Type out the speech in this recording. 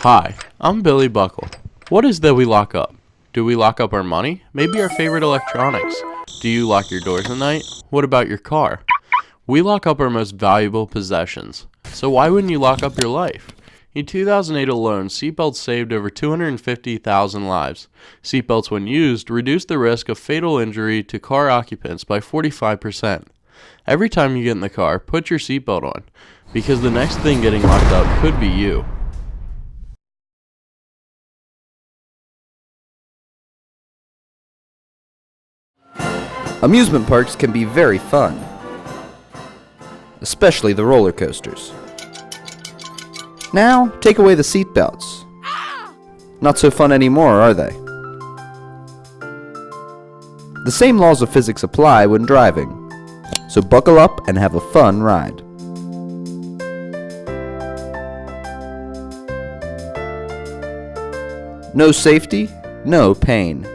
Hi, I'm Billy Buckle. What is that we lock up? Do we lock up our money? Maybe our favorite electronics? Do you lock your doors at night? What about your car? We lock up our most valuable possessions. So why wouldn't you lock up your life? In 2008 alone, seatbelts saved over 250,000 lives. Seatbelts, when used, reduced the risk of fatal injury to car occupants by 45%. Every time you get in the car, put your seatbelt on, because the next thing getting locked up could be you. Amusement parks can be very fun, especially the roller coasters. Now, take away the seat belts. Not so fun anymore, are they? The same laws of physics apply when driving, so buckle up and have a fun ride. No safety, no pain.